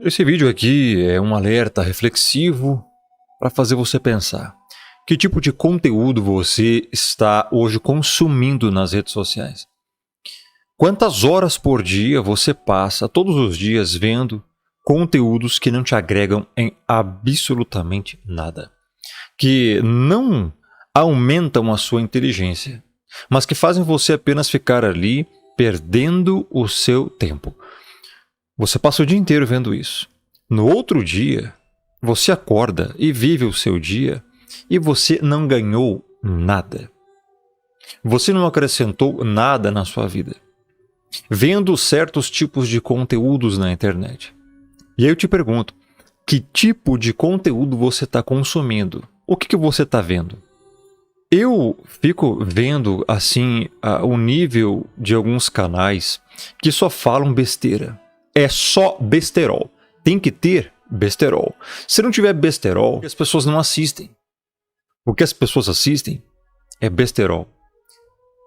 Esse vídeo aqui é um alerta reflexivo para fazer você pensar. Que tipo de conteúdo você está hoje consumindo nas redes sociais? Quantas horas por dia você passa todos os dias vendo conteúdos que não te agregam em absolutamente nada? Que não aumentam a sua inteligência, mas que fazem você apenas ficar ali perdendo o seu tempo. Você passa o dia inteiro vendo isso. No outro dia, você acorda e vive o seu dia e você não ganhou nada. Você não acrescentou nada na sua vida, vendo certos tipos de conteúdos na internet. E aí eu te pergunto, que tipo de conteúdo você está consumindo? O que você está vendo? Eu fico vendo, assim, o nível de alguns canais que só falam besteira. É só besterol. Tem que ter besterol. Se não tiver besterol, as pessoas não assistem. O que as pessoas assistem é besterol.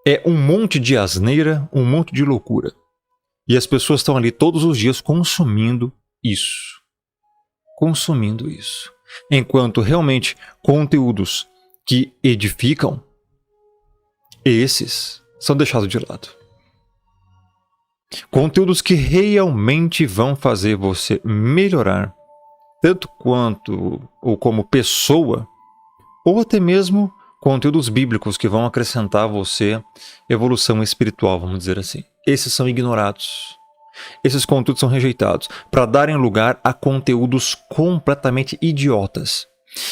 É um monte de asneira, um monte de loucura. E as pessoas estão ali todos os dias consumindo isso. Consumindo isso. Enquanto realmente conteúdos que edificam, esses são deixados de lado. Conteúdos que realmente vão fazer você melhorar, tanto quanto ou como pessoa, ou até mesmo conteúdos bíblicos que vão acrescentar a você evolução espiritual, vamos dizer assim. Esses são ignorados. Esses conteúdos são rejeitados para darem lugar a conteúdos completamente idiotas.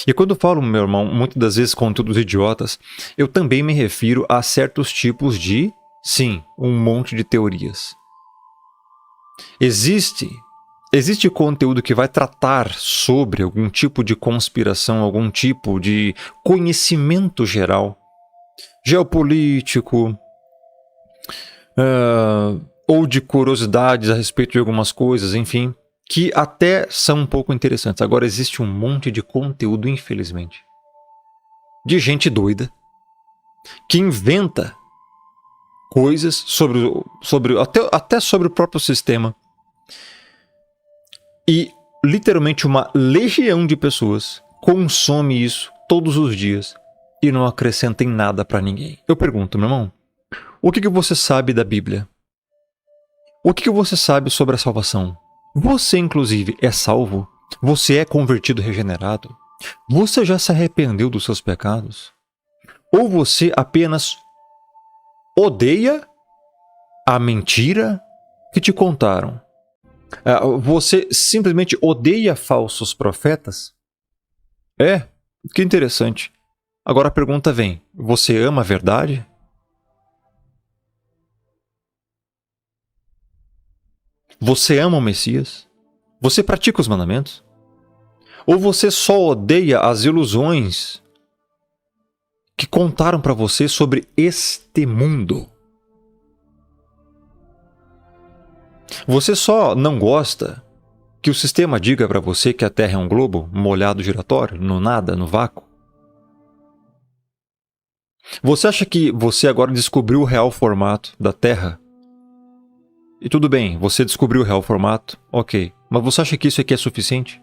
E quando eu falo, meu irmão, muitas das vezes conteúdos idiotas, eu também me refiro a certos tipos de, sim, um monte de teorias. Existe conteúdo que vai tratar sobre algum tipo de conspiração, algum tipo de conhecimento geral, geopolítico, ou de curiosidades a respeito de algumas coisas, enfim, que até são um pouco interessantes. Agora existe um monte de conteúdo, infelizmente, de gente doida que inventa coisas até sobre o próprio sistema. E literalmente uma legião de pessoas consome isso todos os dias e não acrescenta em nada para ninguém. Eu pergunto, meu irmão, o que você sabe da Bíblia? O que você sabe sobre a salvação? Você, inclusive, é salvo? Você é convertido, regenerado? Você já se arrependeu dos seus pecados? Ou você apenas odeia a mentira que te contaram? Você simplesmente odeia falsos profetas? Que interessante. Agora a pergunta vem: você ama a verdade? Você ama o Messias? Você pratica os mandamentos? Ou você só odeia as ilusões que contaram para você sobre este mundo? Você só não gosta que o sistema diga para você que a Terra é um globo molhado giratório, no nada, no vácuo? Você acha que você agora descobriu o real formato da Terra? E tudo bem, você descobriu o real formato, ok. Mas você acha que isso aqui é suficiente?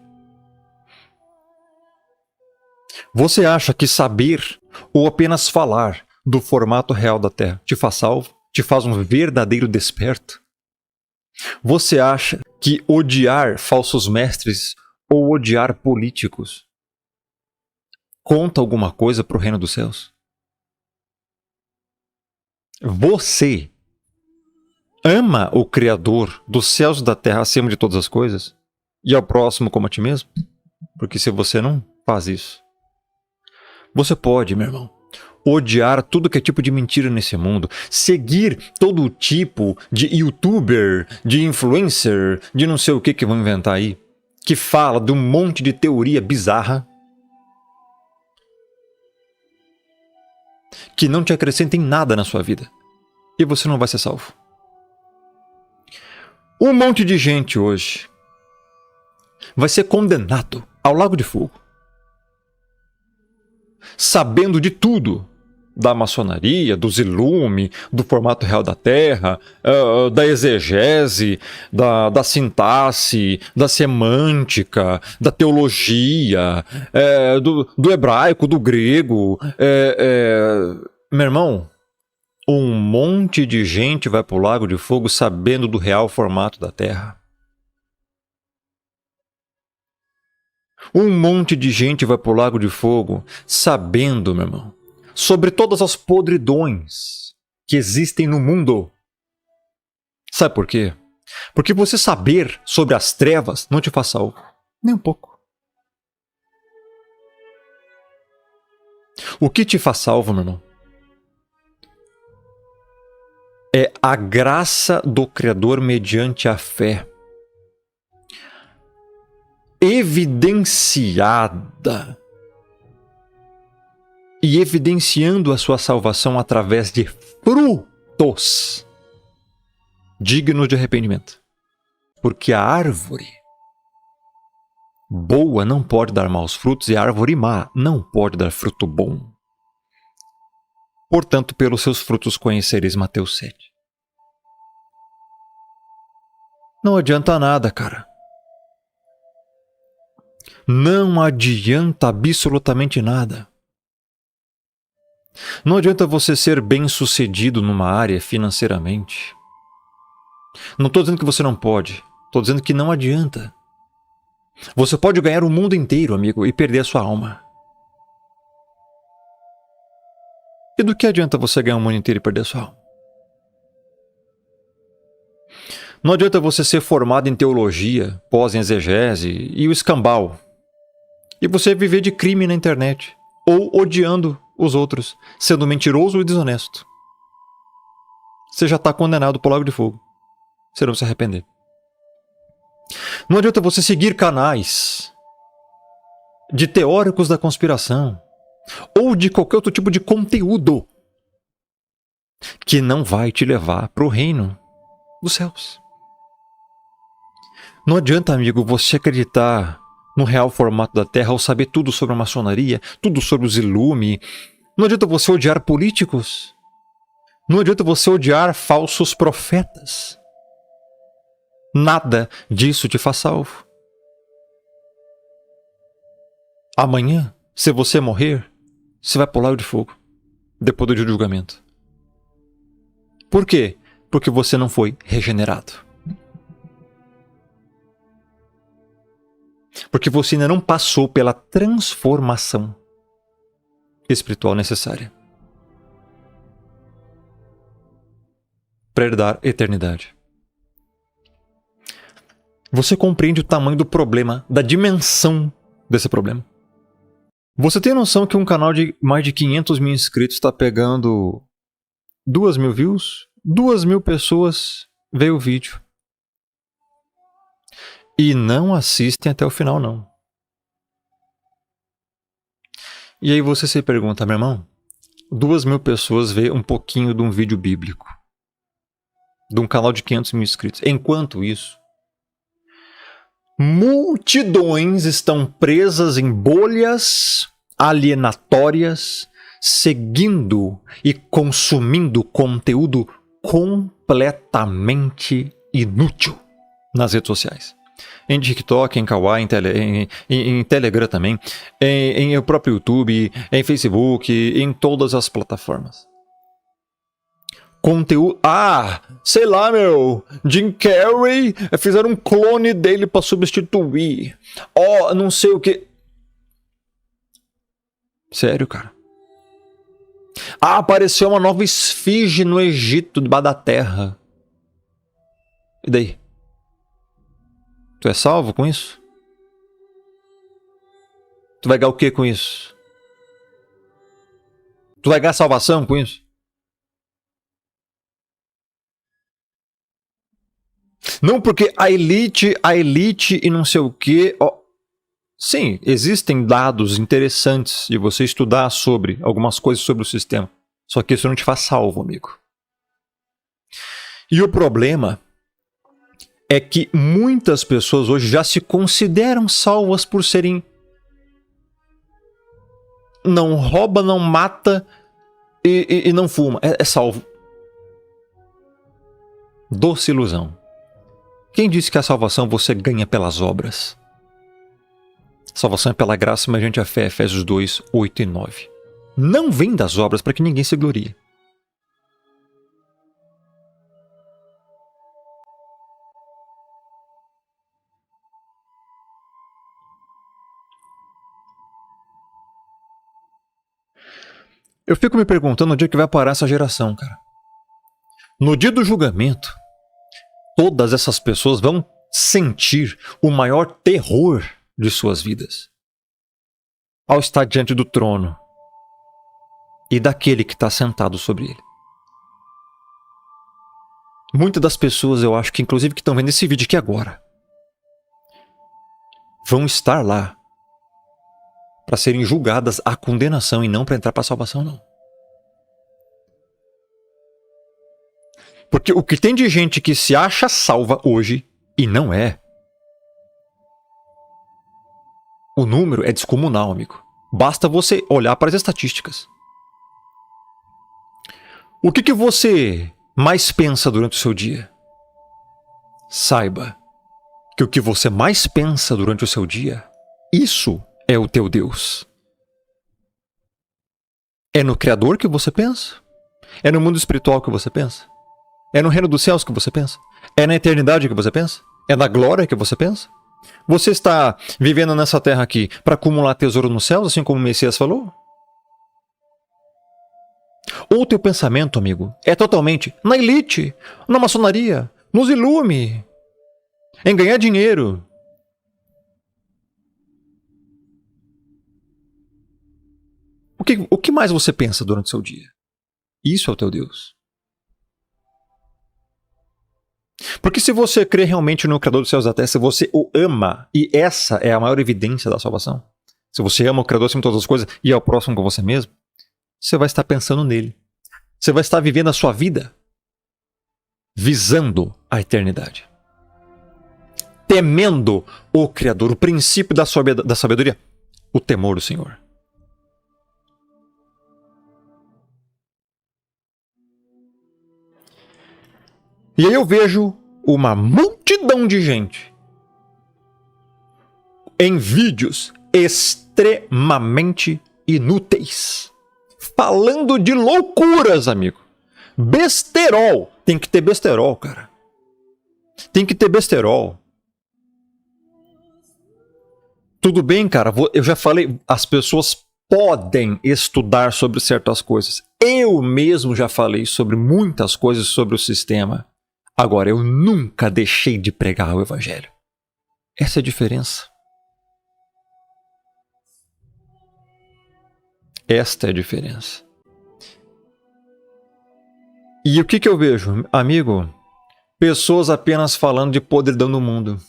Você acha que saber ou apenas falar do formato real da Terra te faz salvo? Te faz um verdadeiro desperto? Você acha que odiar falsos mestres ou odiar políticos conta alguma coisa para o reino dos céus? Você ama o Criador dos céus e da terra acima de todas as coisas? E ao próximo como a ti mesmo? Porque se você não faz isso, você pode, meu irmão, odiar tudo que é tipo de mentira nesse mundo, seguir todo tipo de youtuber, de influencer, de não sei o que vão inventar aí, que fala de um monte de teoria bizarra, que não te acrescenta em nada na sua vida, e você não vai ser salvo. Um monte de gente hoje vai ser condenado ao lago de fogo, sabendo de tudo da maçonaria, do Zilume, do formato real da Terra, da exegese, da sintaxe, da semântica, da teologia, do hebraico, do grego. Meu irmão, um monte de gente vai para o Lago de Fogo sabendo do real formato da Terra. Um monte de gente vai para o Lago de Fogo sabendo, meu irmão, sobre todas as podridões que existem no mundo. Sabe por quê? Porque você saber sobre as trevas não te faz salvo. Nem um pouco. O que te faz salvo, meu irmão? É a graça do Criador mediante a fé. Evidenciada. E evidenciando a sua salvação através de frutos dignos de arrependimento. Porque a árvore boa não pode dar maus frutos e a árvore má não pode dar fruto bom. Portanto, pelos seus frutos conhecereis. Mateus 7. Não adianta nada, cara. Não adianta absolutamente nada. Não adianta você ser bem-sucedido numa área financeiramente. Não estou dizendo que você não pode. Estou dizendo que não adianta. Você pode ganhar o mundo inteiro, amigo, e perder a sua alma. E do que adianta você ganhar o mundo inteiro e perder a sua alma? Não adianta você ser formado em teologia, pós em exegese e o escambau. E você viver de crime na internet. Ou odiando os outros, sendo mentiroso e desonesto. Você já está condenado para o Lago de Fogo. Você não se arrepender. Não adianta você seguir canais de teóricos da conspiração ou de qualquer outro tipo de conteúdo que não vai te levar para o reino dos céus. Não adianta, amigo, você acreditar no real formato da Terra ou saber tudo sobre a maçonaria, tudo sobre o Zilume. Não adianta você odiar políticos. Não adianta você odiar falsos profetas. Nada disso te faz salvo. Amanhã, se você morrer, você vai para o Lago de Fogo, depois do dia do julgamento. Por quê? Porque você não foi regenerado. Porque você ainda não passou pela transformação espiritual necessária para herdar a eternidade. Você compreende o tamanho do problema, da dimensão desse problema? Você tem noção que um canal de mais de 500 mil inscritos está pegando 2.000 views? 2.000 pessoas veem o vídeo. E não assistem até o final, não. E aí você se pergunta, meu irmão, 2.000 pessoas vê um pouquinho de um vídeo bíblico. De um canal de 500 mil inscritos. Enquanto isso, multidões estão presas em bolhas alienatórias, seguindo e consumindo conteúdo completamente inútil nas redes sociais. Em TikTok, em Kawaii, em Telegram também, em o próprio YouTube, em Facebook, em todas as plataformas. Conteúdo... sei lá, meu. Jim Carrey, fizeram um clone dele para substituir. Não sei o que. Sério, cara. Apareceu uma nova esfinge no Egito, debaixo da terra. E daí? Tu é salvo com isso? Tu vai ganhar o que com isso? Tu vai ganhar salvação com isso? Não, porque a elite e não sei o que. Sim, existem dados interessantes de você estudar sobre algumas coisas sobre o sistema. Só que isso não te faz salvo, amigo. E o problema é que muitas pessoas hoje já se consideram salvas por serem não rouba, não mata, e não fuma, é salvo. Doce ilusão. Quem disse que a salvação você ganha pelas obras? A salvação é pela graça mediante a fé, Efésios 2, 8 e 9. Não vem das obras para que ninguém se glorie. Eu fico me perguntando onde é que vai parar essa geração, cara. No dia do julgamento, todas essas pessoas vão sentir o maior terror de suas vidas ao estar diante do trono e daquele que está sentado sobre ele. Muitas das pessoas, eu acho que inclusive que estão vendo esse vídeo aqui agora, vão estar lá para serem julgadas à condenação e não para entrar para a salvação, não. Porque o que tem de gente que se acha salva hoje e não é, o número é descomunal, amigo. Basta você olhar para as estatísticas. O que você mais pensa durante o seu dia? Saiba que o que você mais pensa durante o seu dia, isso é o teu Deus. É no Criador que você pensa? É no mundo espiritual que você pensa? É no reino dos céus que você pensa? É na eternidade que você pensa? É na glória que você pensa? Você está vivendo nessa terra aqui para acumular tesouro nos céus, assim como o Messias falou? Ou o teu pensamento, amigo, é totalmente na elite, na maçonaria, nos ilume, em ganhar dinheiro? O que mais você pensa durante o seu dia? Isso é o teu Deus. Porque se você crê realmente no Criador dos céus e da terra, se você o ama, e essa é a maior evidência da salvação, se você ama o Criador acima de todas as coisas e é o próximo com você mesmo, você vai estar pensando nele. Você vai estar vivendo a sua vida visando a eternidade. Temendo o Criador, o princípio da sabedoria, o temor do Senhor. E aí eu vejo uma multidão de gente em vídeos extremamente inúteis, falando de loucuras, amigo. Besterol. Tem que ter besterol, cara. Tem que ter besterol. Tudo bem, cara, eu já falei, as pessoas podem estudar sobre certas coisas. Eu mesmo já falei sobre muitas coisas sobre o sistema. Agora, eu nunca deixei de pregar o evangelho. Essa é a diferença. Esta é a diferença. E o que eu vejo, amigo? Pessoas apenas falando de podridão do mundo.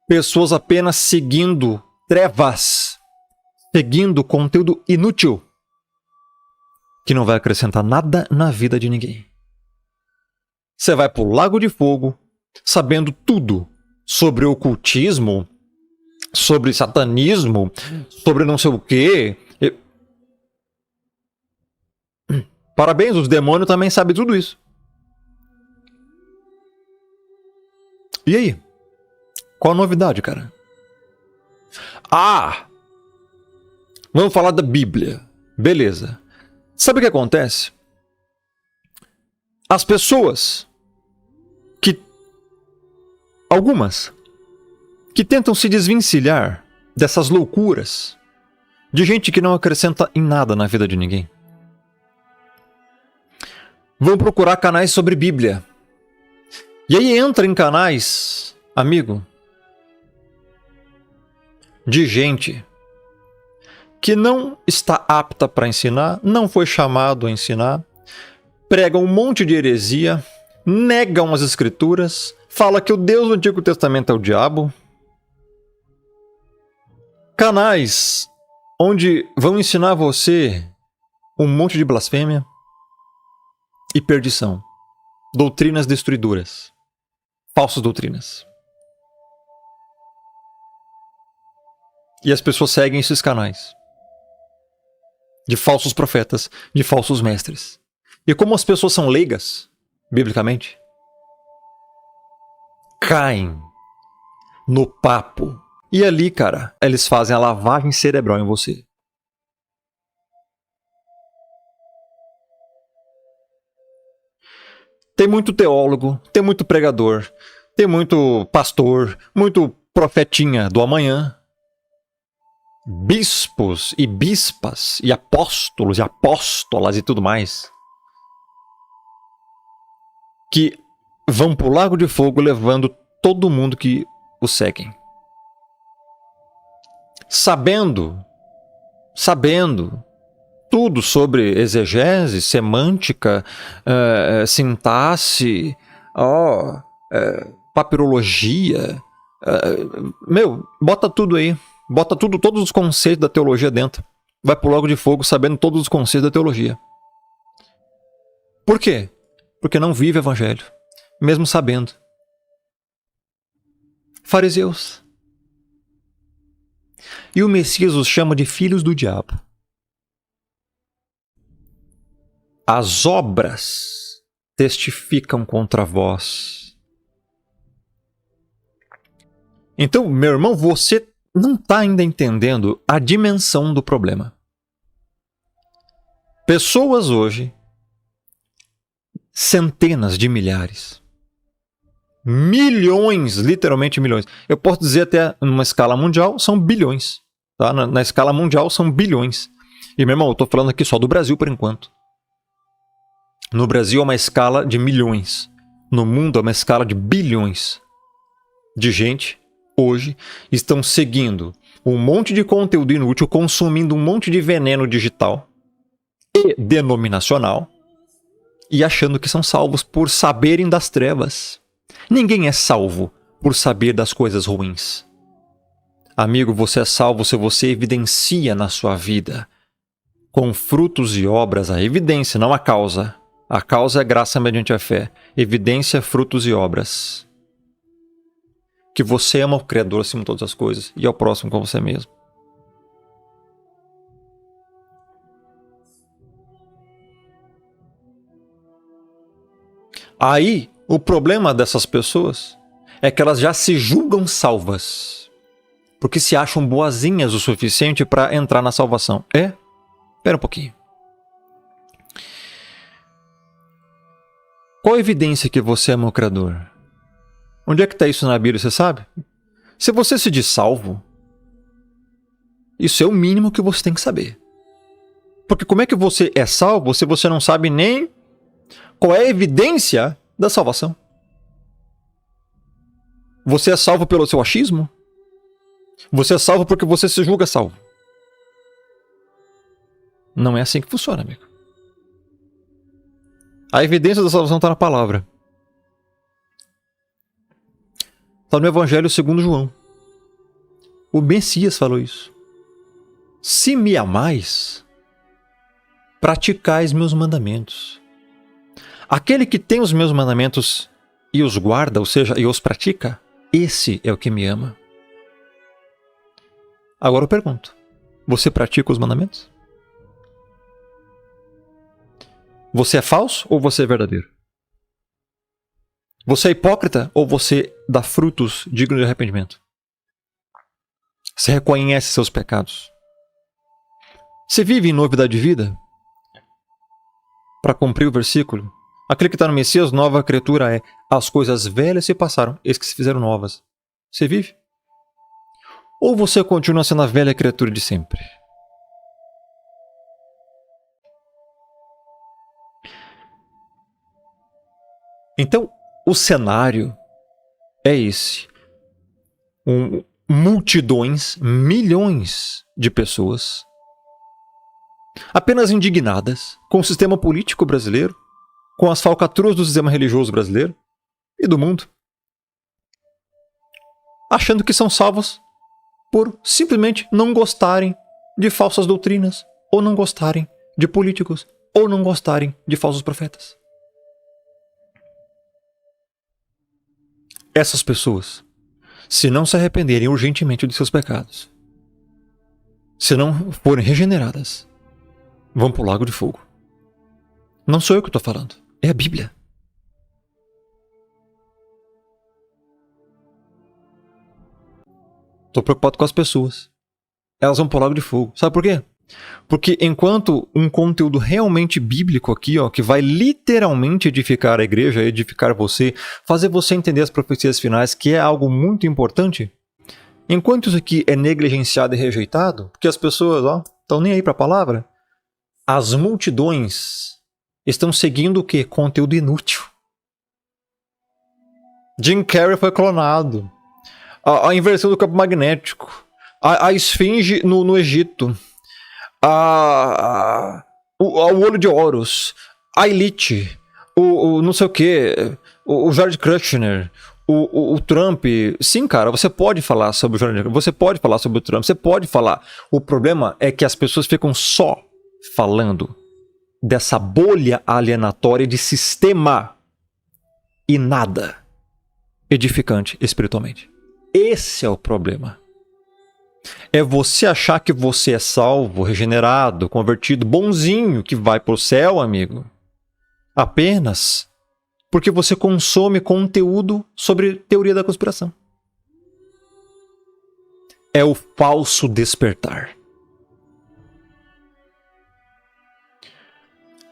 Pessoas apenas seguindo trevas. Seguindo conteúdo inútil. Que não vai acrescentar nada na vida de ninguém. Você vai pro Lago de Fogo, sabendo tudo sobre ocultismo, sobre satanismo, sobre não sei o quê. Parabéns, os demônios também sabem tudo isso. E aí? Qual a novidade, cara? Ah! Vamos falar da Bíblia. Beleza. Sabe o que acontece? As pessoas algumas que tentam se desvencilhar dessas loucuras de gente que não acrescenta em nada na vida de ninguém, vão procurar canais sobre Bíblia. E aí entra em canais, amigo, de gente que não está apta para ensinar, não foi chamado a ensinar, prega um monte de heresia, negam as escrituras, fala que o Deus do Antigo Testamento é o diabo. Canais onde vão ensinar você um monte de blasfêmia e perdição. Doutrinas destruidoras. Falsas doutrinas. E as pessoas seguem esses canais. de falsos profetas, de falsos mestres. E como as pessoas são leigas, biblicamente, caem no papo. E ali, cara, eles fazem a lavagem cerebral em você. Tem muito teólogo, tem muito pregador, tem muito pastor, muito profetinha do amanhã, bispos e bispas e apóstolos e apóstolas e tudo mais, que vão pro lago de fogo levando todo mundo que o seguem. Sabendo tudo sobre exegese, semântica, sintaxe, papirologia. Bota tudo aí. Bota tudo, todos os conceitos da teologia dentro. Vai pro lago de fogo sabendo todos os conceitos da teologia. Por quê? Porque não vive o evangelho, mesmo sabendo. Fariseus. E o Messias os chama de filhos do diabo. As obras testificam contra vós. Então, meu irmão, você não está ainda entendendo a dimensão do problema. Pessoas hoje, centenas de milhares, milhões, literalmente milhões. Eu posso dizer até numa escala mundial, são bilhões. Tá? Na escala mundial são bilhões. E, meu irmão, eu estou falando aqui só do Brasil por enquanto. No Brasil é uma escala de milhões. No mundo é uma escala de bilhões de gente, hoje, estão seguindo um monte de conteúdo inútil, consumindo um monte de veneno digital e denominacional e achando que são salvos por saberem das trevas. Ninguém é salvo por saber das coisas ruins. Amigo, você é salvo se você evidencia na sua vida, com frutos e obras, a evidência, não a causa. A causa é graça mediante a fé. Evidência, frutos e obras. Que você ama o Criador acima de todas as coisas e ao próximo como você mesmo. Aí, o problema dessas pessoas é que elas já se julgam salvas. Porque se acham boazinhas o suficiente para entrar na salvação. Espera um pouquinho. Qual a evidência que você ama o Criador? Onde é que está isso na Bíblia, você sabe? Se você se diz salvo, isso é o mínimo que você tem que saber. Porque como é que você é salvo se você não sabe nem qual é a evidência da salvação? Você é salvo pelo seu achismo? Você é salvo porque você se julga salvo. Não é assim que funciona, amigo. A evidência da salvação está na palavra. Está no Evangelho segundo João. O Messias falou isso. Se me amais, praticais meus mandamentos. Aquele que tem os meus mandamentos e os guarda, ou seja, e os pratica, esse é o que me ama. Agora eu pergunto, você pratica os mandamentos? Você é falso ou você é verdadeiro? Você é hipócrita ou você dá frutos dignos de arrependimento? Você reconhece seus pecados? Você vive em novidade de vida? Para cumprir o versículo, aquele que está no Messias, nova criatura é: as coisas velhas se passaram, eis que se fizeram novas. Você vive? Ou você continua sendo a velha criatura de sempre? Então, o cenário é esse. Multidões, milhões de pessoas apenas indignadas com o sistema político brasileiro, com as falcatruas do sistema religioso brasileiro e do mundo, achando que são salvos por simplesmente não gostarem de falsas doutrinas, ou não gostarem de políticos, ou não gostarem de falsos profetas. Essas pessoas, se não se arrependerem urgentemente de seus pecados, se não forem regeneradas, vão pro lago de fogo. Não sou eu que estou falando, é a Bíblia. Estou preocupado com as pessoas. Elas vão pro lago de fogo. Sabe por quê? Porque enquanto um conteúdo realmente bíblico aqui, ó, que vai literalmente edificar a igreja, edificar você, fazer você entender as profecias finais, que é algo muito importante, enquanto isso aqui é negligenciado e rejeitado, porque as pessoas estão nem aí para a palavra, as multidões estão seguindo o quê? Conteúdo inútil. Jim Carrey foi clonado. A inversão do campo magnético. A esfinge no Egito. O olho de Horus. A Elite. O não sei o que. O Jared Kushner. O Trump. Sim, cara, você pode falar sobre o Jared. Você pode falar sobre o Trump. Você pode falar. O problema é que as pessoas ficam só falando dessa bolha alienatória de sistema e nada edificante espiritualmente. Esse é o problema. É você achar que você é salvo, regenerado, convertido, bonzinho, que vai pro céu, amigo. Apenas porque você consome conteúdo sobre teoria da conspiração. É o falso despertar.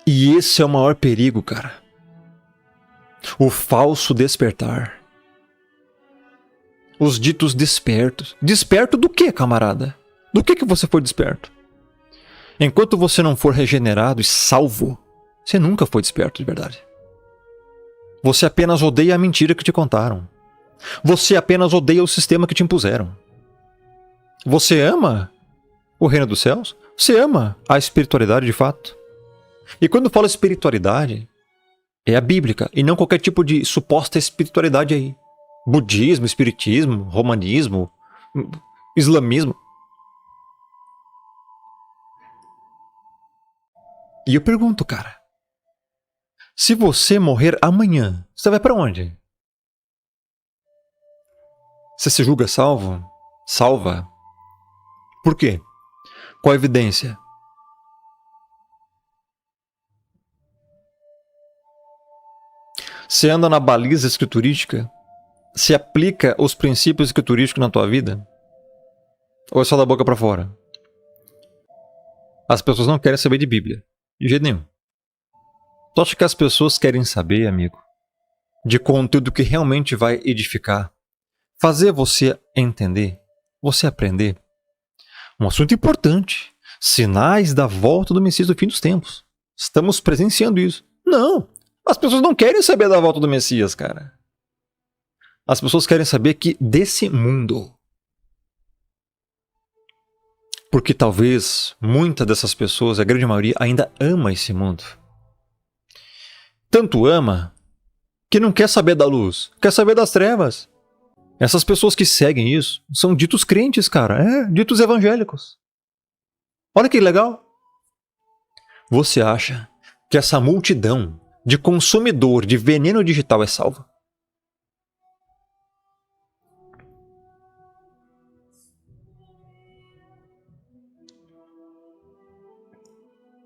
E esse é o maior perigo, cara. O falso despertar. Os ditos despertos. Desperto do quê, camarada? Do que você foi desperto? Enquanto você não for regenerado e salvo, você nunca foi desperto de verdade. Você apenas odeia a mentira que te contaram. Você apenas odeia o sistema que te impuseram. Você ama o reino dos céus? Você ama a espiritualidade de fato? E quando eu falo espiritualidade, é a bíblica e não qualquer tipo de suposta espiritualidade aí. Budismo, espiritismo, romanismo, islamismo. E eu pergunto, cara, se você morrer amanhã, você vai pra onde? Você se julga salvo? Salva? Por quê? Qual a evidência? Você anda na baliza escriturística? Se aplica os princípios escriturísticos na tua vida? Ou é só da boca pra fora? As pessoas não querem saber de Bíblia. De jeito nenhum. Tu acha que as pessoas querem saber, amigo, de conteúdo que realmente vai edificar? Fazer você entender? Você aprender? Um assunto importante. Sinais da volta do Messias do fim dos tempos. Estamos presenciando isso. Não! As pessoas não querem saber da volta do Messias, cara. As pessoas querem saber que desse mundo. Porque talvez muitas dessas pessoas, a grande maioria, ainda ama esse mundo. Tanto ama que não quer saber da luz, quer saber das trevas. Essas pessoas que seguem isso são ditos crentes, cara. Ditos evangélicos. Olha que legal. Você acha que essa multidão de consumidor de veneno digital é salva?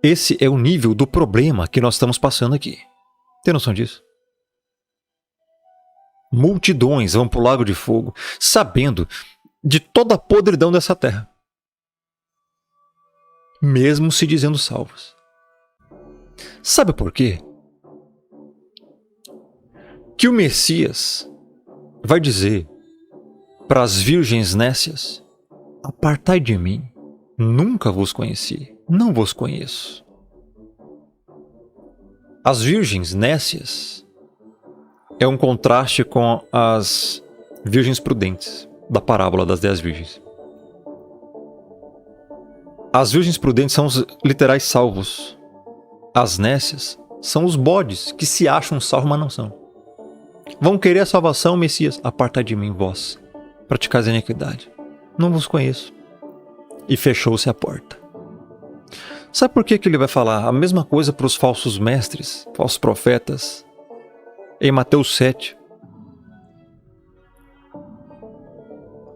Esse é o nível do problema que nós estamos passando aqui. Tem noção disso? Multidões vão para o lago de fogo, sabendo de toda a podridão dessa terra. Mesmo se dizendo salvos. Sabe por quê? Que o Messias vai dizer para as virgens nécias: apartai de mim, nunca vos conheci. Não vos conheço. As virgens nécias é um contraste com as virgens prudentes da parábola das 10 virgens. As virgens prudentes são os literais salvos. As nécias são os bodes que se acham salvos, mas não são. Vão querer a salvação, Messias. Apartai de mim, vós, praticais a iniquidade. Não vos conheço. E fechou-se a porta. Sabe por que ele vai falar a mesma coisa para os falsos mestres, falsos profetas? Em Mateus 7.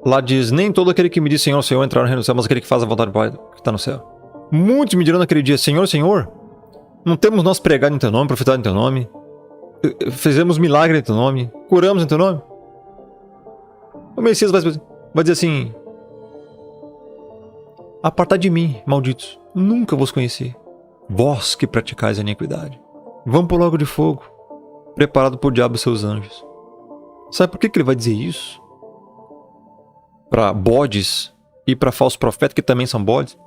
Lá diz: nem todo aquele que me diz Senhor, Senhor entrará no reino do céu, mas aquele que faz a vontade do Pai que está no céu. Muitos me dirão naquele dia: Senhor, Senhor, não temos nós pregado em teu nome, profetado em teu nome, fizemos milagre em teu nome, curamos em teu nome? O Messias vai dizer assim: apartai de mim, malditos, nunca vos conheci, vós que praticais a iniquidade. Vão para o lago de fogo, preparado por diabo e seus anjos. Sabe por que ele vai dizer isso? Para bodes e para falsos profetas, que também são bodes.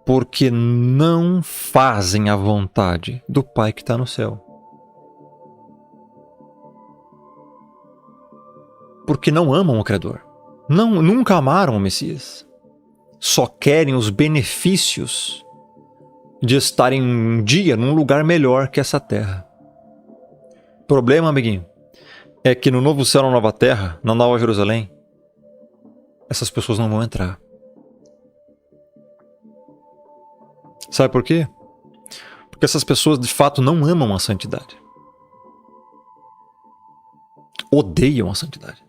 Porque não fazem a vontade do Pai que está no céu. Porque não amam o Criador. Nunca amaram o Messias. Só querem os benefícios de estarem um dia num lugar melhor que essa terra. O problema, amiguinho, é que no novo céu, na nova terra, na nova Jerusalém, essas pessoas não vão entrar. Sabe por quê? Porque essas pessoas de fato não amam a santidade. Odeiam a santidade.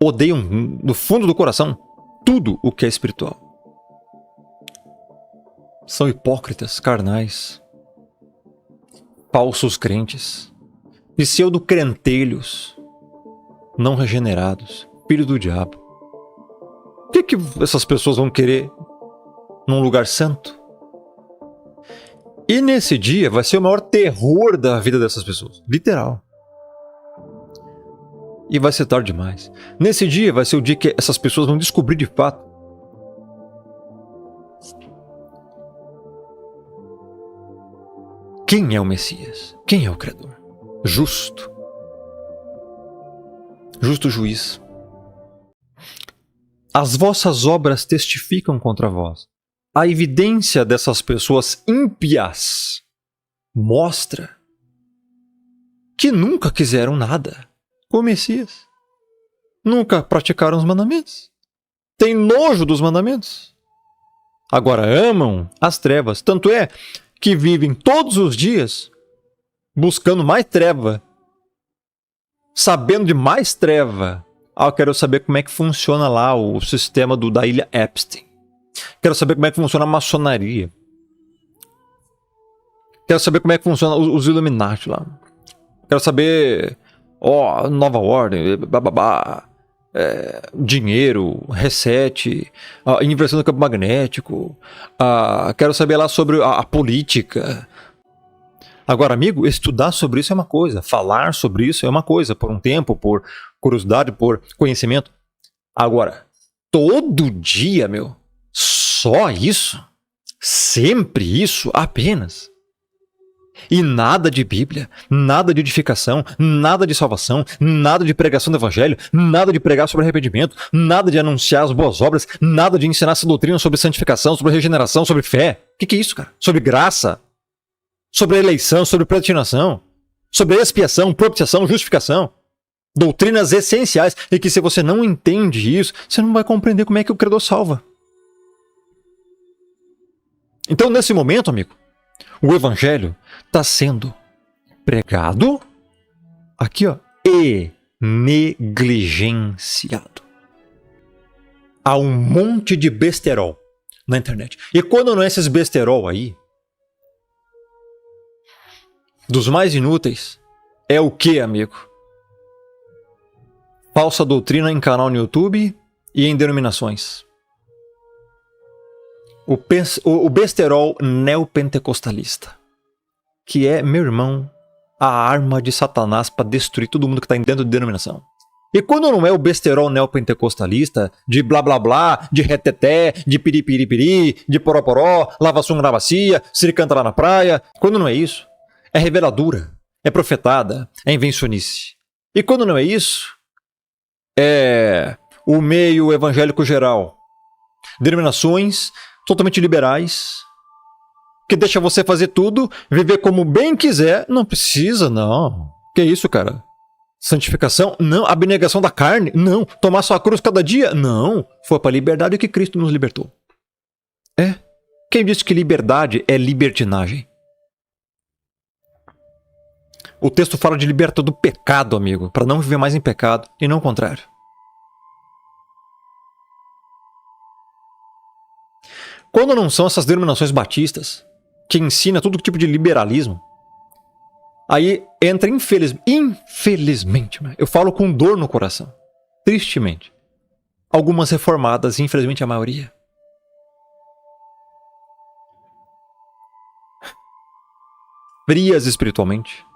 Odeiam no fundo do coração tudo o que é espiritual. São hipócritas, carnais, falsos crentes, pseudo-crentelhos, não regenerados, filhos do diabo. O que essas pessoas vão querer num lugar santo? E nesse dia vai ser o maior terror da vida dessas pessoas. Literal. E vai ser tarde demais. Nesse dia vai ser o dia que essas pessoas vão descobrir de fato quem é o Messias, quem é o Criador. Justo. Justo juiz. As vossas obras testificam contra vós. A evidência dessas pessoas ímpias mostra que nunca quiseram nada com o Messias. Nunca praticaram os mandamentos. Têm nojo dos mandamentos. Agora amam as trevas. Tanto é que vivem todos os dias buscando mais treva. Sabendo de mais treva. Eu quero saber como é que funciona lá o sistema da ilha Epstein. Quero saber como é que funciona a maçonaria. Quero saber como é que funciona os Illuminati lá. Quero saber... nova ordem, bababá, dinheiro, reset, inversão do campo magnético. Quero saber lá sobre a política. Agora, amigo, estudar sobre isso é uma coisa. Falar sobre isso é uma coisa. Por um tempo, por curiosidade, por conhecimento. Agora, todo dia, meu... Só isso? Sempre isso? Apenas? E nada de Bíblia, nada de edificação, nada de salvação, nada de pregação do Evangelho, nada de pregar sobre arrependimento, nada de anunciar as boas obras, nada de ensinar essa doutrina sobre santificação, sobre regeneração, sobre fé. O que é isso, cara? Sobre graça, sobre eleição, sobre predestinação, sobre expiação, propiciação, justificação. Doutrinas essenciais e que se você não entende isso, você não vai compreender como é que o Criador salva. Então, nesse momento, amigo, o Evangelho está sendo pregado aqui, e negligenciado. Há um monte de besterol na internet. E quando não é esses besterol aí, dos mais inúteis, é o que, amigo? Falsa doutrina em canal no YouTube e em denominações. O besterol neopentecostalista, que é, meu irmão, a arma de Satanás para destruir todo mundo que está dentro de denominação. E quando não é o besterol neopentecostalista, de blá blá blá, de reteté, de piripiripiri, de poroporó, lava-sunga na bacia, se ele canta lá na praia, quando não é isso, é reveladura, é profetada, é invencionice. E quando não é isso, é o meio evangélico geral. Denominações totalmente liberais, que deixa você fazer tudo, viver como bem quiser. Não precisa, não. Que isso, cara? Santificação? Não. Abnegação da carne? Não. Tomar sua cruz cada dia? Não. Foi para a liberdade que Cristo nos libertou. Quem disse que liberdade é libertinagem? O texto fala de liberta do pecado, amigo, para não viver mais em pecado, e não o contrário. Quando não são essas denominações batistas, que ensina todo tipo de liberalismo, aí entra, infelizmente, eu falo com dor no coração, tristemente, algumas reformadas, infelizmente a maioria. Frias espiritualmente.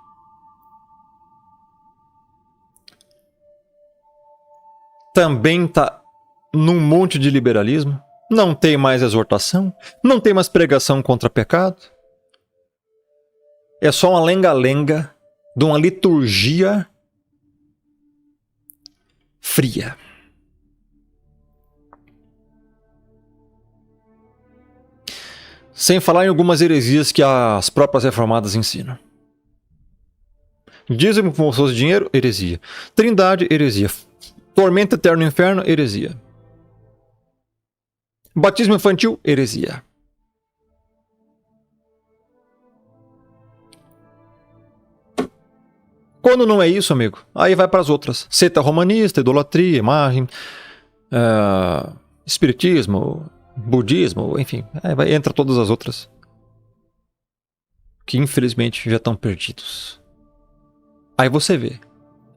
Também tá num monte de liberalismo. Não tem mais exortação. Não tem mais pregação contra pecado. É só uma lenga-lenga de uma liturgia fria. Sem falar em algumas heresias que as próprias reformadas ensinam. Dízimo como se fosse dinheiro, heresia. Trindade, heresia. Tormento eterno no inferno, heresia. Batismo infantil, heresia. Quando não é isso, amigo, aí vai para as outras. Seita romanista, idolatria, imagem, espiritismo, budismo, enfim, entra todas as outras. Que infelizmente já estão perdidos. Aí você vê.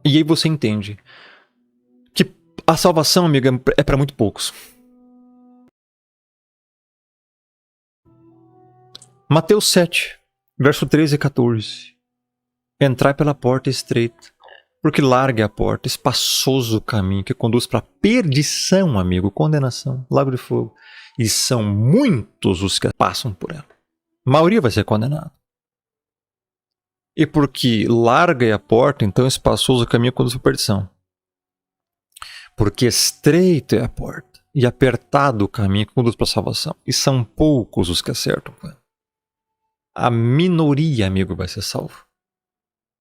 E aí você entende que a salvação, amiga, é para muito poucos. Mateus 7, verso 13 e 14. Entrai pela porta estreita, porque larga é a porta, espaçoso o caminho que conduz para perdição, amigo, condenação, lago de fogo. E são muitos os que passam por ela. A maioria vai ser condenada. E porque larga é a porta, então espaçoso o caminho que conduz para perdição. Porque estreita é a porta e apertado o caminho que conduz para a salvação. E são poucos os que acertam. A minoria, amigo, vai ser salvo.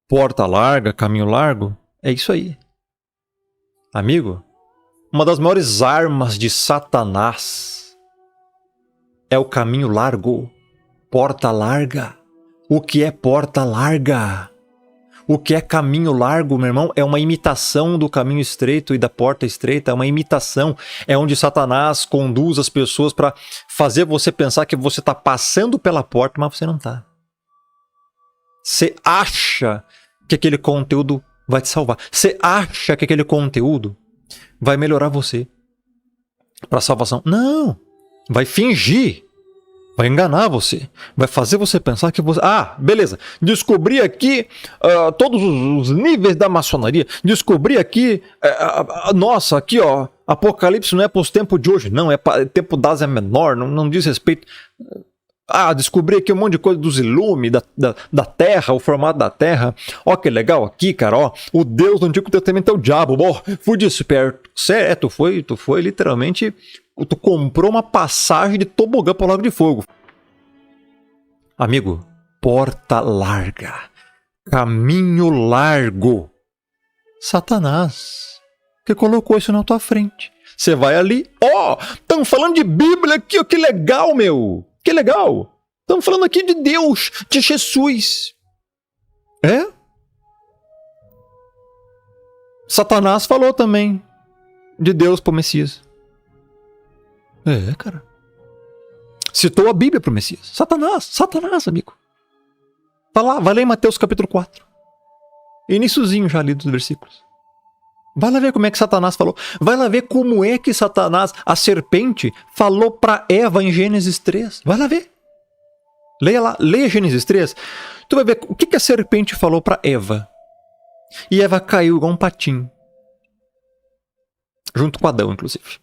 Porta larga, caminho largo, é isso aí. Amigo, uma das maiores armas de Satanás é o caminho largo. Porta larga. O que é porta larga? O que é caminho largo, meu irmão? É uma imitação do caminho estreito e da porta estreita. É uma imitação. É onde Satanás conduz as pessoas para fazer você pensar que você está passando pela porta, mas você não está. Você acha que aquele conteúdo vai te salvar. Você acha que aquele conteúdo vai melhorar você para salvação. Não! Vai fingir. Vai enganar você. Vai fazer você pensar que você... Ah, beleza. Descobri aqui todos os níveis da maçonaria. Descobri aqui... nossa, aqui ó... Apocalipse não é para os tempos de hoje. Não, é para tempo da Ásia Menor. Não diz respeito... Ah, descobri aqui um monte de coisa dos Ilume, da Terra, o formato da Terra. Ó, que legal aqui, cara, ó. O Deus do Antigo Testamento é o diabo. Ó, fui desperto. Certo, tu foi literalmente... Tu comprou uma passagem de tobogã para o Lago de Fogo. Amigo, porta larga. Caminho largo. Satanás, que colocou isso na tua frente. Você vai ali... Ó, estão falando de Bíblia aqui, ó, que legal, meu. Que legal! Estamos falando aqui de Deus, de Jesus. É? Satanás falou também de Deus pro Messias. É, cara. Citou a Bíblia pro Messias. Satanás, amigo. Vai lá em Mateus capítulo 4. Iniciozinho já ali dos versículos. Vai lá ver como é que Satanás falou. Vai lá ver como é que Satanás, a serpente, falou para Eva em Gênesis 3. Vai lá ver. Leia lá, leia Gênesis 3. Tu vai ver o que a serpente falou para Eva. E Eva caiu igual um patinho. Junto com Adão, inclusive.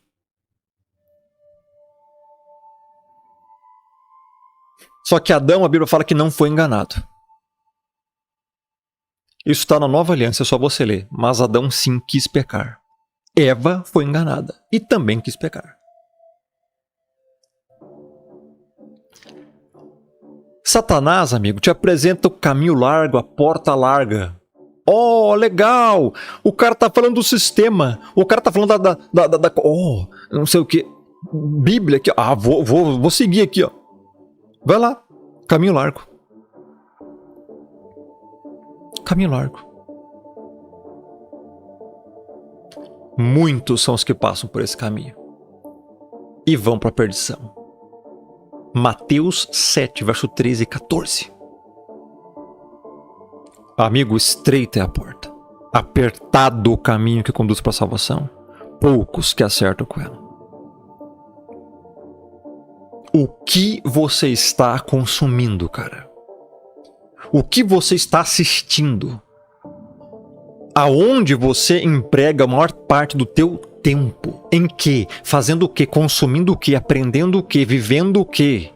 Só que Adão, a Bíblia fala que não foi enganado. Isso está na Nova Aliança, é só você ler. Mas Adão sim quis pecar. Eva foi enganada e também quis pecar. Satanás, amigo, te apresenta o caminho largo, a porta larga. Oh, legal! O cara tá falando do sistema. O cara tá falando não sei o que. Bíblia aqui. Ah, vou seguir aqui, ó. Vai lá. Caminho largo. caminho largo. Muitos são os que passam por esse caminho e vão para a perdição. Mateus 7, verso 13 e 14. Amigo, estreita é a porta, apertado o caminho que conduz para a salvação, poucos que acertam com ela. O que você está consumindo, cara? O que você está assistindo? Aonde você emprega a maior parte do teu tempo? Em que? Fazendo o que? Consumindo o que? Aprendendo o que? Vivendo o que?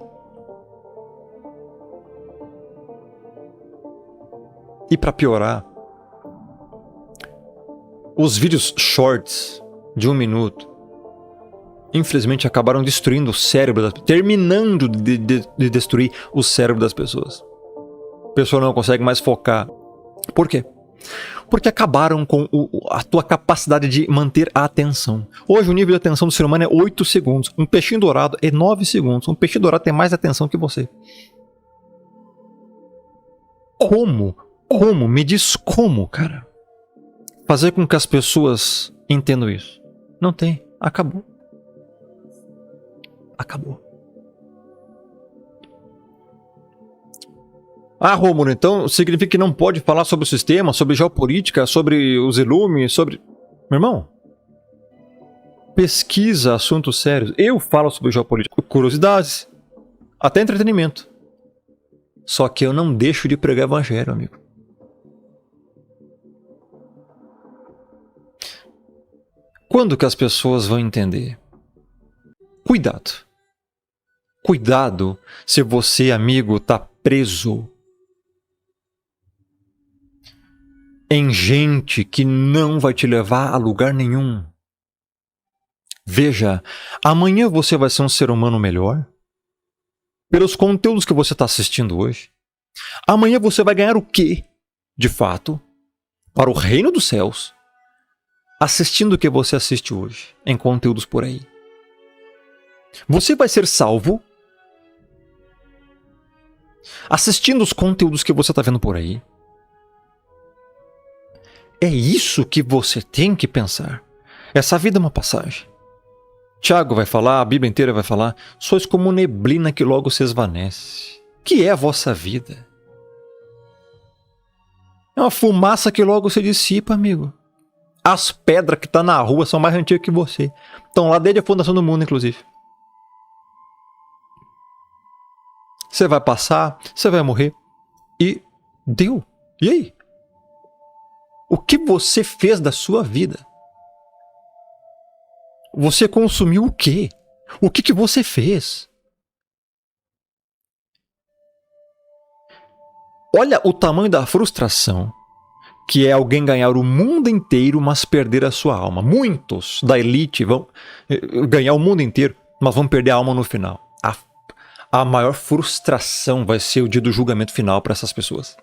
E para piorar, os vídeos shorts de 1 minuto, infelizmente acabaram destruindo o cérebro, terminando de destruir o cérebro das pessoas. A pessoa não consegue mais focar. Por quê? Porque acabaram com a tua capacidade de manter a atenção. Hoje o nível de atenção do ser humano é 8 segundos. Um peixinho dourado é 9 segundos. Um peixe dourado tem mais atenção que você. Como? Como? Me diz como, cara? Fazer com que as pessoas entendam isso. Não tem. Acabou. Acabou. Ah, Rômulo, então significa que não pode falar sobre o sistema, sobre geopolítica, sobre os ilumes, sobre... Meu irmão, pesquisa assuntos sérios. Eu falo sobre geopolítica, curiosidades, até entretenimento. Só que eu não deixo de pregar evangelho, amigo. Quando que as pessoas vão entender? Cuidado. Cuidado se você, amigo, está preso em gente que não vai te levar a lugar nenhum. Veja, amanhã você vai ser um ser humano melhor pelos conteúdos que você está assistindo hoje. Amanhã você vai ganhar o quê, de fato, para o reino dos céus, assistindo o que você assiste hoje, em conteúdos por aí. Você vai ser salvo assistindo os conteúdos que você está vendo por aí. É isso que você tem que pensar. Essa vida é uma passagem. Tiago vai falar, a Bíblia inteira vai falar, sois como neblina que logo se esvanece. Que é a vossa vida? É uma fumaça que logo se dissipa, amigo. As pedras que estão na rua são mais antigas que você. Estão lá desde a fundação do mundo, inclusive. Você vai passar, você vai morrer. E deu. E aí? O que você fez da sua vida? Você consumiu o quê? O que você fez? Olha o tamanho da frustração que é alguém ganhar o mundo inteiro, mas perder a sua alma. Muitos da elite vão ganhar o mundo inteiro, mas vão perder a alma no final. A maior frustração vai ser o dia do julgamento final para essas pessoas.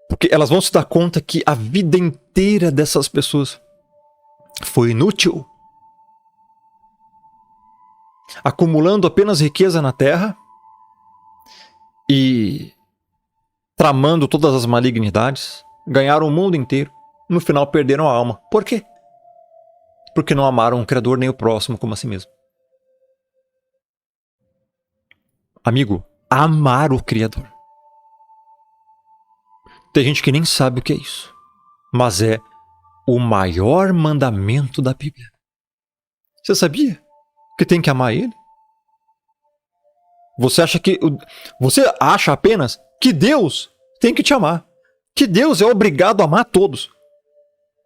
Porque elas vão se dar conta que a vida inteira dessas pessoas foi inútil. Acumulando apenas riqueza na terra e tramando todas as malignidades, ganharam o mundo inteiro, no final perderam a alma. Por quê? Porque não amaram o Criador nem o próximo como a si mesmo. Amigo, amar o Criador. Tem gente que nem sabe o que é isso, mas é o maior mandamento da Bíblia. Você sabia que tem que amar Ele? Você acha apenas que Deus tem que te amar, que Deus é obrigado a amar todos.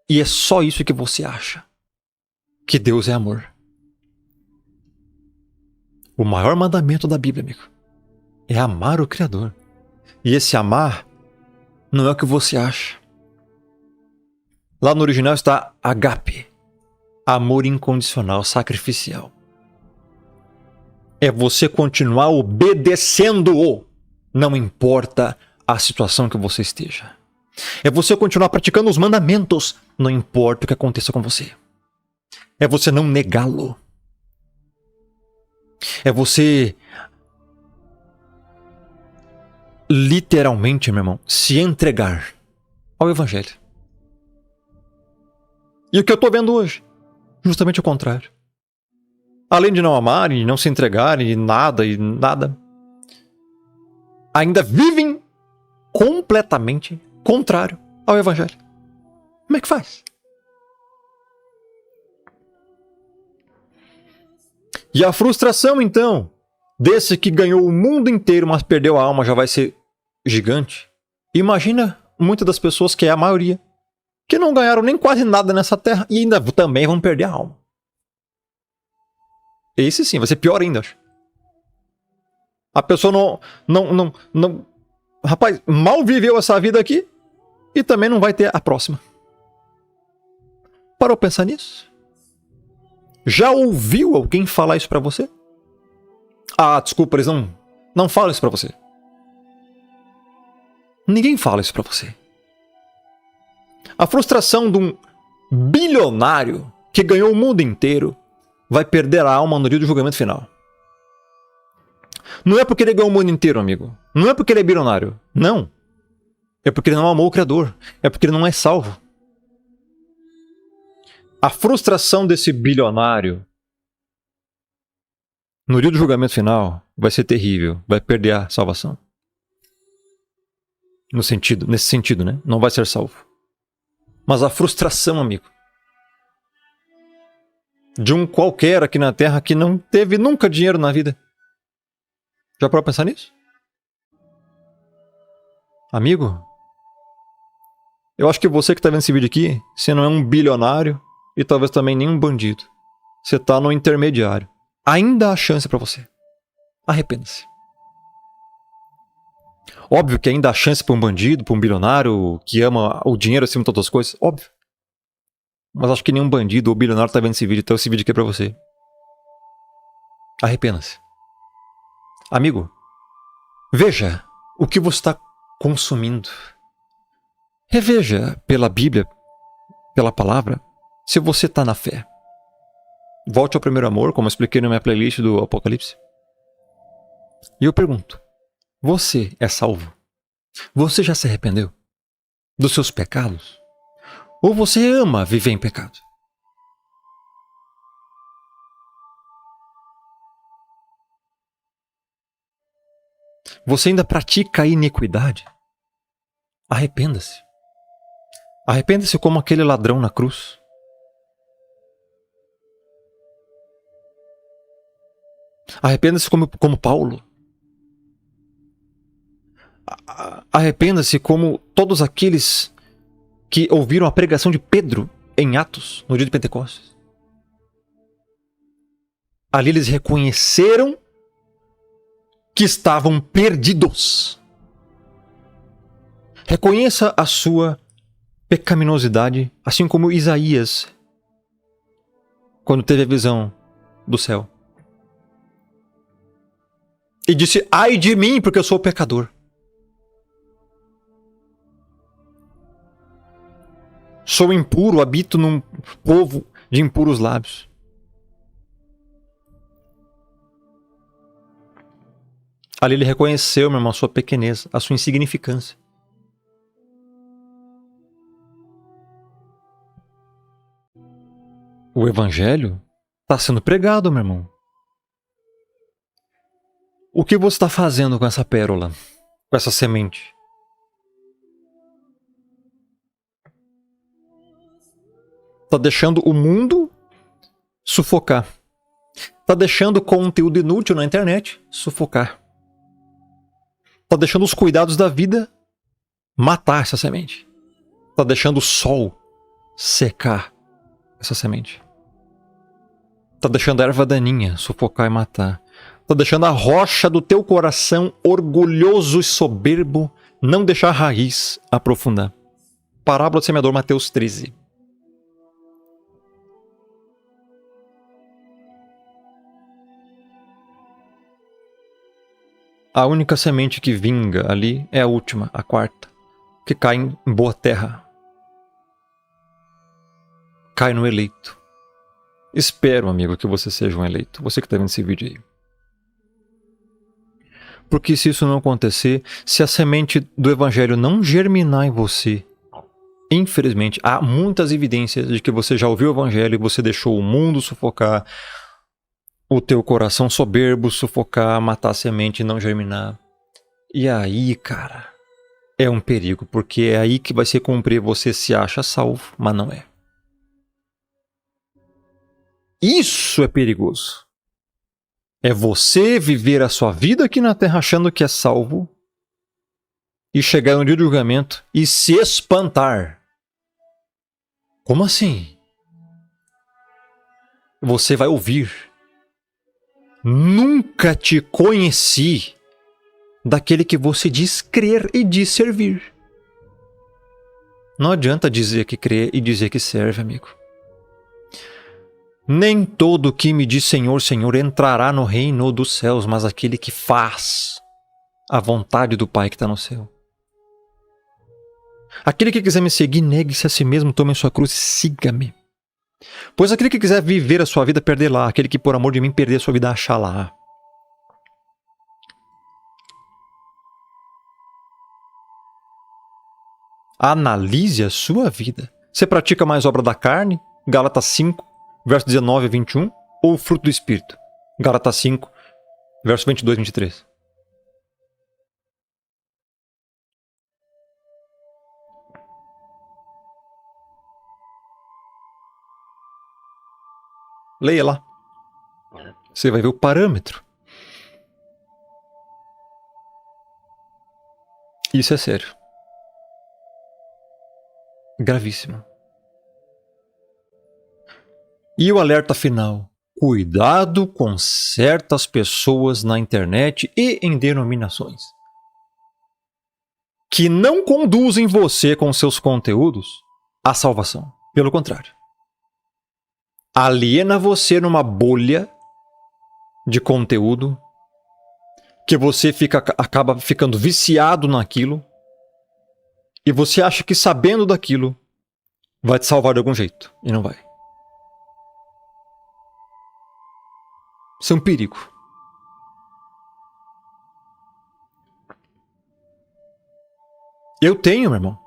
E é só isso que você acha, que Deus é amor. O maior mandamento da Bíblia, amigo, é amar o Criador. E esse amar não é o que você acha. Lá no original está agape, amor incondicional, sacrificial. É você continuar obedecendo-o, não importa a situação que você esteja. É você continuar praticando os mandamentos, não importa o que aconteça com você. É você não negá-lo. É você literalmente, meu irmão, se entregar ao Evangelho. E o que eu tô vendo hoje? Justamente o contrário. Além de não amarem, não se entregarem, e nada, ainda vivem completamente contrário ao Evangelho. Como é que faz? E a frustração, então, desse que ganhou o mundo inteiro, mas perdeu a alma, já vai ser gigante. Imagina muitas das pessoas, que é a maioria, que não ganharam nem quase nada nessa terra e ainda também vão perder a alma. Esse sim, vai ser pior ainda, acho. A pessoa não... Rapaz, mal viveu essa vida aqui e também não vai ter a próxima. Parou pra pensar nisso? Já ouviu alguém falar isso pra você? Ah, desculpa, eles não falam isso pra você. Ninguém fala isso pra você. A frustração de um bilionário que ganhou o mundo inteiro vai perder a alma no dia do julgamento final. Não é porque ele ganhou o mundo inteiro, amigo. Não é porque ele é bilionário. Não. É porque ele não amou o Criador. É porque ele não é salvo. A frustração desse bilionário no dia do julgamento final vai ser terrível. Vai perder a salvação. Nesse sentido, né? Não vai ser salvo. Mas a frustração, amigo, de um qualquer aqui na Terra que não teve nunca dinheiro na vida. Já parou pra pensar nisso? Amigo, eu acho que você que tá vendo esse vídeo aqui, você não é um bilionário e talvez também nem um bandido. Você tá no intermediário. Ainda há chance pra você. Arrependa-se. Óbvio que ainda há chance pra um bandido, pra um bilionário que ama o dinheiro acima de todas as coisas. Óbvio. Mas acho que nenhum bandido ou bilionário tá vendo esse vídeo, então esse vídeo aqui é pra você. Arrependa-se. Amigo, veja o que você está consumindo. Reveja pela Bíblia, pela palavra, se você está na fé. Volte ao primeiro amor, como eu expliquei na minha playlist do Apocalipse. E eu pergunto, você é salvo? Você já se arrependeu dos seus pecados? Ou você ama viver em pecado? Você ainda pratica a iniquidade? Arrependa-se. Arrependa-se como aquele ladrão na cruz. Arrependa-se como Paulo. Arrependa-se como todos aqueles que ouviram a pregação de Pedro em Atos, no dia de Pentecostes. Ali eles reconheceram que estavam perdidos. Reconheça a sua pecaminosidade, assim como Isaías, quando teve a visão do céu. E disse, ai de mim, porque eu sou pecador. Sou impuro, habito num povo de impuros lábios. Ali ele reconheceu, meu irmão, a sua pequenez, a sua insignificância. O Evangelho está sendo pregado, meu irmão. O que você está fazendo com essa pérola? Com essa semente? Está deixando o mundo sufocar. Está deixando conteúdo inútil na internet sufocar. Está deixando os cuidados da vida matar essa semente. Está deixando o sol secar essa semente. Está deixando a erva daninha sufocar e matar. Está deixando a rocha do teu coração orgulhoso e soberbo não deixar a raiz aprofundar. Parábola do semeador, Mateus 13. A única semente que vinga ali é a última, a quarta, que cai em boa terra. Cai no eleito. Espero, amigo, que você seja um eleito. Você que está vendo esse vídeo aí. Porque se isso não acontecer, se a semente do evangelho não germinar em você, infelizmente, há muitas evidências de que você já ouviu o evangelho e você deixou o mundo sufocar, o teu coração soberbo sufocar, matar a semente e não germinar. E aí, cara, é um perigo, porque é aí que vai se cumprir, você se acha salvo, mas não é. Isso é perigoso. É você viver a sua vida aqui na Terra achando que é salvo e chegar no dia do julgamento e se espantar. Como assim? Você vai ouvir. Nunca te conheci daquele que você diz crer e diz servir. Não adianta dizer que crê e dizer que serve, amigo. Nem todo que me diz Senhor, Senhor entrará no reino dos céus, mas aquele que faz a vontade do Pai que está no céu. Aquele que quiser me seguir, negue-se a si mesmo, tome a sua cruz e siga-me. Pois aquele que quiser viver a sua vida, perder lá. Aquele que por amor de mim perder a sua vida, achar lá. Analise a sua vida. Você pratica mais obra da carne? Gálatas 5, verso 19 a 21. Ou o fruto do Espírito? Gálatas 5, verso 22 e 23. Leia lá. Você vai ver o parâmetro. Isso é sério. Gravíssimo. E o alerta final. Cuidado com certas pessoas na internet e em denominações que não conduzem você com seus conteúdos à salvação. Pelo contrário. Aliena você numa bolha de conteúdo que você acaba ficando viciado naquilo e você acha que sabendo daquilo vai te salvar de algum jeito. E não vai. Isso é um perigo. Eu tenho, meu irmão,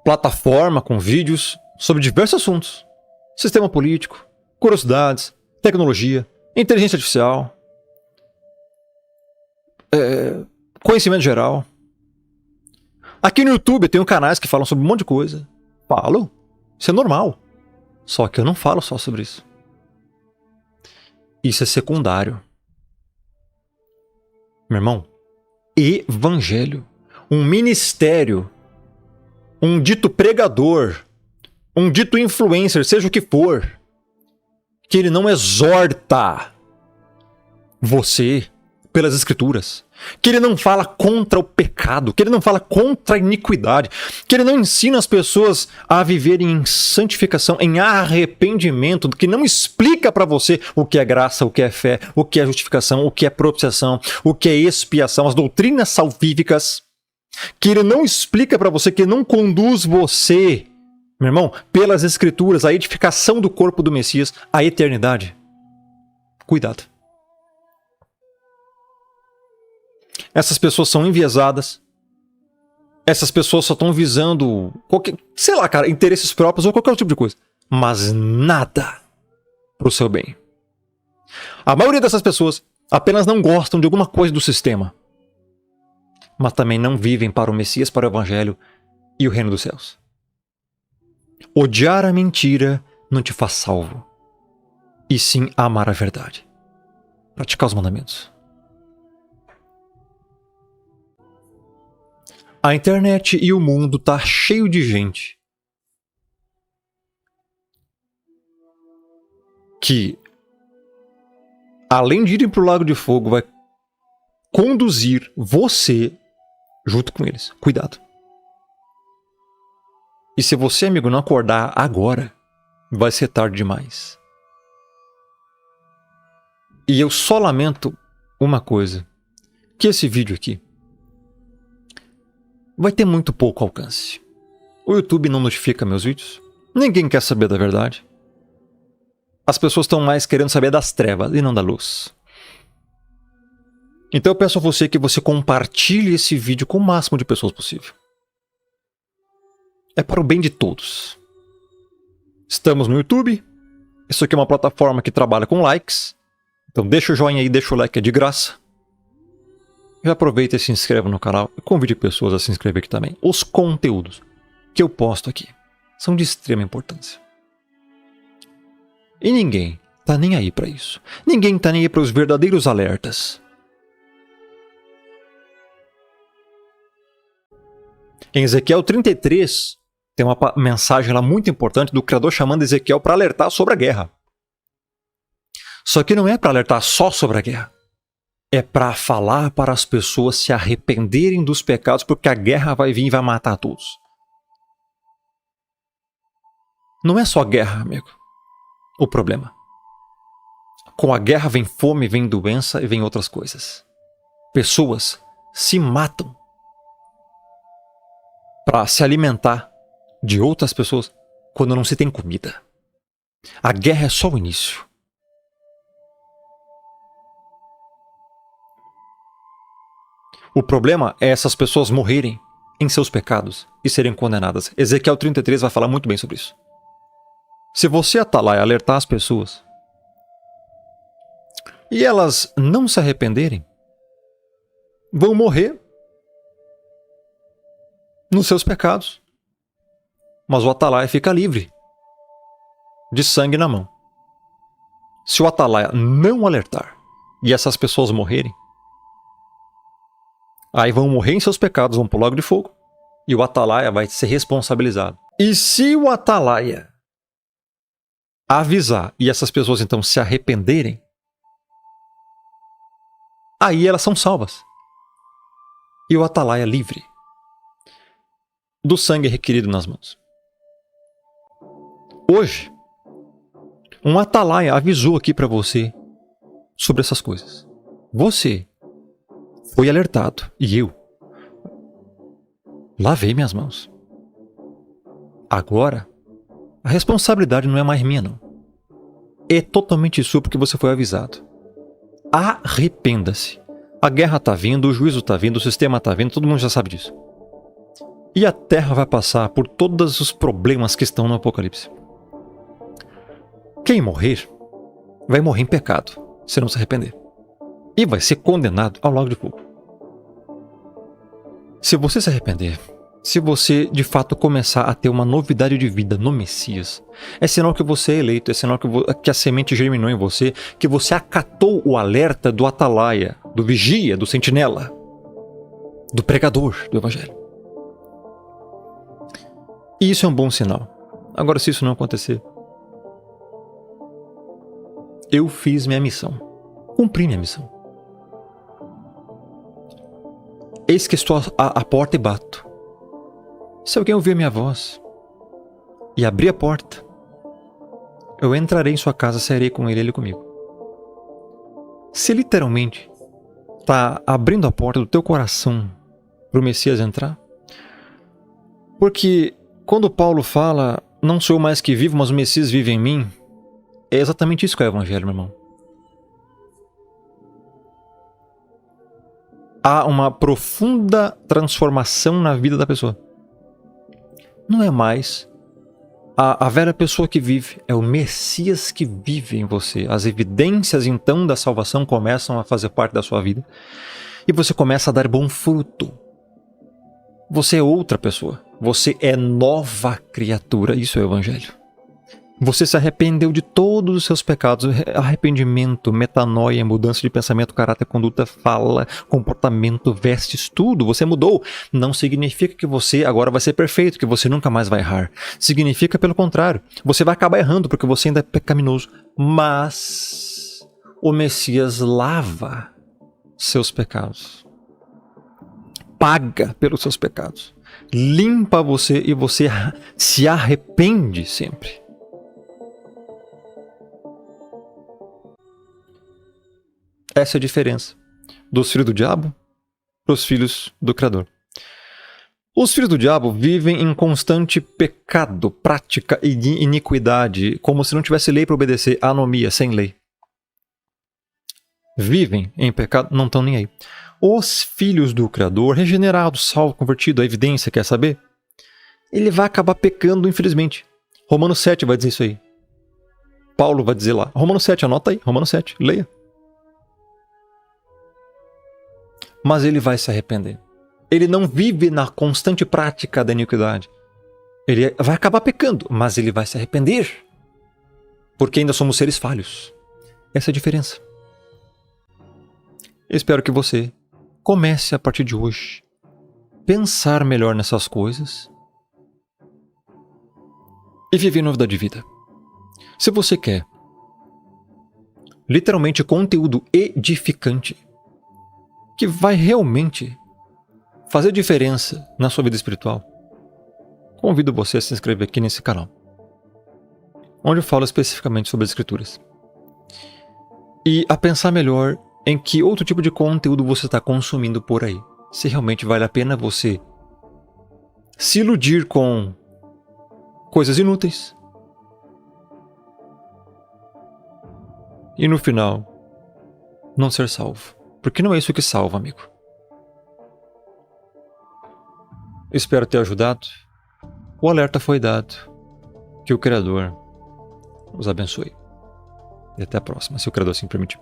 plataforma com vídeos sobre diversos assuntos. Sistema político, curiosidades, tecnologia, inteligência artificial, conhecimento geral. Aqui no YouTube eu tenho canais que falam sobre um monte de coisa. Falo. Isso é normal. Só que eu não falo só sobre isso. Isso é secundário. Meu irmão, evangelho. Um ministério. Um dito pregador. Um dito influencer, seja o que for. Que ele não exorta você pelas escrituras. Que ele não fala contra o pecado, que ele não fala contra a iniquidade, que ele não ensina as pessoas a viverem em santificação, em arrependimento, que não explica para você o que é graça, o que é fé, o que é justificação, o que é propiciação, o que é expiação, as doutrinas salvíficas, que ele não explica para você, que não conduz você, meu irmão, pelas escrituras, a edificação do corpo do Messias, a eternidade. Cuidado. Essas pessoas são enviesadas. Essas pessoas só estão visando qualquer, sei lá, cara, interesses próprios ou qualquer outro tipo de coisa. Mas nada pro seu bem. A maioria dessas pessoas apenas não gostam de alguma coisa do sistema. Mas também não vivem para o Messias, para o Evangelho e o reino dos céus. Odiar a mentira não te faz salvo. E sim amar a verdade. Praticar os mandamentos. A internet e o mundo tá cheio de gente que, além de irem pro Lago de Fogo, vai conduzir você junto com eles. Cuidado. E se você, amigo, não acordar agora, vai ser tarde demais. E eu só lamento uma coisa, que esse vídeo aqui vai ter muito pouco alcance. O YouTube não notifica meus vídeos. Ninguém quer saber da verdade. As pessoas estão mais querendo saber das trevas e não da luz. Então eu peço a você que você compartilhe esse vídeo com o máximo de pessoas possível. É para o bem de todos. Estamos no YouTube. Isso aqui é uma plataforma que trabalha com likes. Então deixa o joinha aí, deixa o like, é de graça. E aproveita e se inscreva no canal e convide pessoas a se inscrever aqui também. Os conteúdos que eu posto aqui são de extrema importância. E ninguém tá nem aí para isso. Ninguém tá nem aí para os verdadeiros alertas. Em Ezequiel 33, tem uma mensagem lá muito importante do Criador chamando Ezequiel para alertar sobre a guerra. Só que não é para alertar só sobre a guerra. É para falar para as pessoas se arrependerem dos pecados, porque a guerra vai vir e vai matar todos. Não é só guerra, amigo, o problema. Com a guerra vem fome, vem doença e vem outras coisas. Pessoas se matam para se alimentar de outras pessoas quando não se tem comida. A guerra é só o início. O problema é essas pessoas morrerem em seus pecados e serem condenadas. Ezequiel 33 vai falar muito bem sobre isso. Se você está lá e alertar as pessoas e elas não se arrependerem, vão morrer nos seus pecados. Mas o atalaia fica livre de sangue na mão. Se o atalaia não alertar e essas pessoas morrerem, aí vão morrer em seus pecados, vão para o lago de fogo e o atalaia vai ser responsabilizado. E se o atalaia avisar e essas pessoas então se arrependerem, aí elas são salvas. E o atalaia livre do sangue requerido nas mãos. Hoje, um atalaia avisou aqui para você sobre essas coisas. Você foi alertado e eu lavei minhas mãos. Agora, a responsabilidade não é mais minha, não. É totalmente sua porque você foi avisado. Arrependa-se. A guerra está vindo, o juízo está vindo, o sistema está vindo, todo mundo já sabe disso. E a Terra vai passar por todos os problemas que estão no Apocalipse. Quem morrer, vai morrer em pecado, se não se arrepender. E vai ser condenado ao lago de fogo. Se você se arrepender, se você de fato começar a ter uma novidade de vida no Messias, é sinal que você é eleito, é sinal que a semente germinou em você, que você acatou o alerta do atalaia, do vigia, do sentinela, do pregador do Evangelho. E isso é um bom sinal. Agora, se isso não acontecer, eu fiz minha missão. Cumpri minha missão. Eis que estou à porta e bato. Se alguém ouvir minha voz e abrir a porta, eu entrarei em sua casa, sairei com ele comigo. Se literalmente está abrindo a porta do teu coração para o Messias entrar, porque quando Paulo fala, não sou eu mais que vivo, mas o Messias vive em mim, é exatamente isso que é o Evangelho, meu irmão. Há uma profunda transformação na vida da pessoa. Não é mais a velha pessoa que vive, é o Messias que vive em você. As evidências então da salvação começam a fazer parte da sua vida e você começa a dar bom fruto. Você é outra pessoa, você é nova criatura, isso é o Evangelho. Você se arrependeu de todos os seus pecados. Arrependimento, metanoia, mudança de pensamento, caráter, conduta, fala, comportamento, vestes, tudo. Você mudou. Não significa que você agora vai ser perfeito, que você nunca mais vai errar. Significa, pelo contrário, você vai acabar errando porque você ainda é pecaminoso. Mas o Messias lava seus pecados. Paga pelos seus pecados. Limpa você e você se arrepende sempre. Essa é a diferença dos filhos do diabo para os filhos do Criador. Os filhos do diabo vivem em constante pecado, prática e iniquidade, como se não tivesse lei para obedecer, anomia, sem lei. vivem em pecado, não estão nem aí. Os filhos do Criador, regenerados, salvo, convertido, a evidência, quer saber? Ele vai acabar pecando, infelizmente. Romanos 7 vai dizer isso aí. Paulo vai dizer lá. Romanos 7, anota aí. Romanos 7, leia. Mas ele vai se arrepender. Ele não vive na constante prática da iniquidade. Ele vai acabar pecando, mas ele vai se arrepender. Porque ainda somos seres falhos. Essa é a diferença. Eu espero que você comece a partir de hoje pensar melhor nessas coisas e viver novidade de vida. Se você quer literalmente conteúdo edificante que vai realmente fazer diferença na sua vida espiritual, convido você a se inscrever aqui nesse canal, onde eu falo especificamente sobre as escrituras, e a pensar melhor em que outro tipo de conteúdo você está consumindo por aí. Se realmente vale a pena você se iludir com coisas inúteis e no final não ser salvo. Porque não é isso que salva, amigo. Espero ter ajudado. O alerta foi dado. Que o Criador os abençoe. E até a próxima, se o Criador assim permitir.